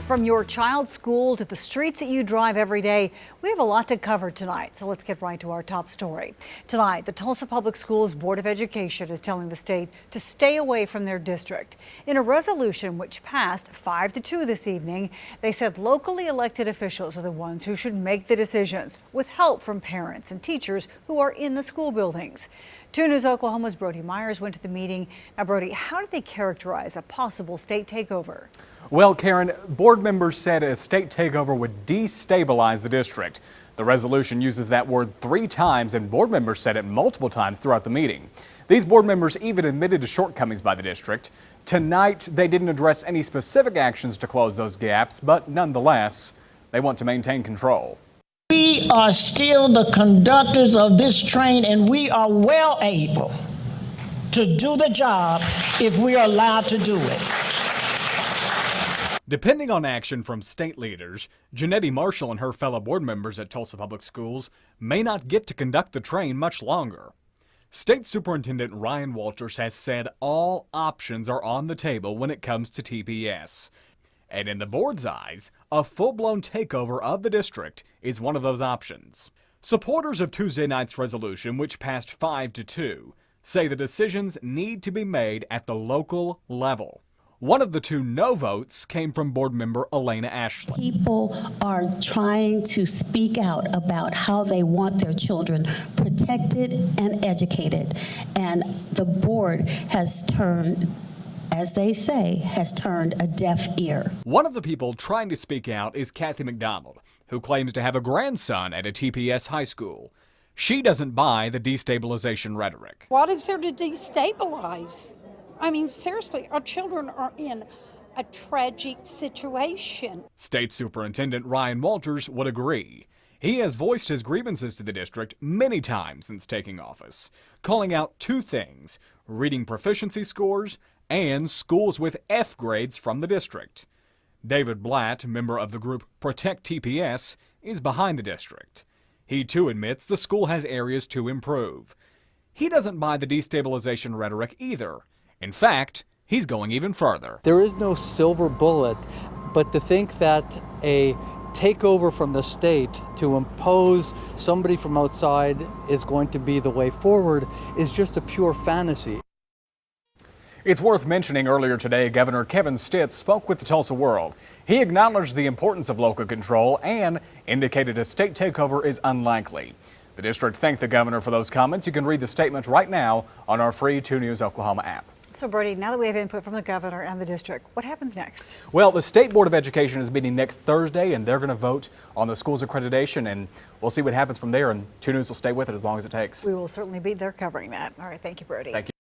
From your child's school to the streets that you drive every day, we have a lot to cover tonight. So let's get right to our top story. Tonight, the Tulsa Public Schools Board of Education is telling the state to stay away from their district. In a resolution which passed 5-2 this evening, they said locally elected officials are the ones who should make the decisions, with help from parents and teachers who are in the school buildings. 2 News Oklahoma's Brodie Myers went to the meeting. Now, Brodie, how did they characterize a possible state takeover? Well, Karen, board members said a state takeover would destabilize the district. The resolution uses that word 3 times, and board members said it multiple times throughout the meeting. These board members even admitted to shortcomings by the district. Tonight, they didn't address any specific actions to close those gaps, but nonetheless, they want to maintain control. We are still the conductors of this train, and we are well able to do the job if we are allowed to do it. Depending on action from state leaders, Jennettie Marshall and her fellow board members at Tulsa Public Schools may not get to conduct the train much longer. State Superintendent Ryan Walters has said all options are on the table when it comes to TPS. And in the board's eyes, a full-blown takeover of the district is one of those options. Supporters of Tuesday night's resolution, which passed 5-2, say the decisions need to be made at the local level. One of the 2 no votes came from board member Elena Ashley. People are trying to speak out about how they want their children protected and educated, and the board has turned, as they say, has turned a deaf ear. One of the people trying to speak out is Kathy McDonald, who claims to have a grandson at a TPS high school. She doesn't buy the destabilization rhetoric. What is there to destabilize? I mean, seriously, our children are in a tragic situation. State Superintendent Ryan Walters would agree. He has voiced his grievances to the district many times since taking office, calling out 2 things: reading proficiency scores and schools with F grades from the district. David Blatt, member of the group Protect TPS, is behind the district. He too admits the school has areas to improve. He doesn't buy the destabilization rhetoric either. In fact, he's going even further. There is no silver bullet, but to think that a takeover from the state to impose somebody from outside is going to be the way forward is just a pure fantasy. It's worth mentioning earlier today, Governor Kevin Stitt spoke with the Tulsa World. He acknowledged the importance of local control and indicated a state takeover is unlikely. The district thanked the governor for those comments. You can read the statement right now on our free 2 News Oklahoma app. So, Brodie, now that we have input from the governor and the district, what happens next? Well, the State Board of Education is meeting next Thursday, and they're going to vote on the school's accreditation, and we'll see what happens from there, and 2 News will stay with it as long as it takes. We will certainly be there covering that. All right, thank you, Brodie. Thank you.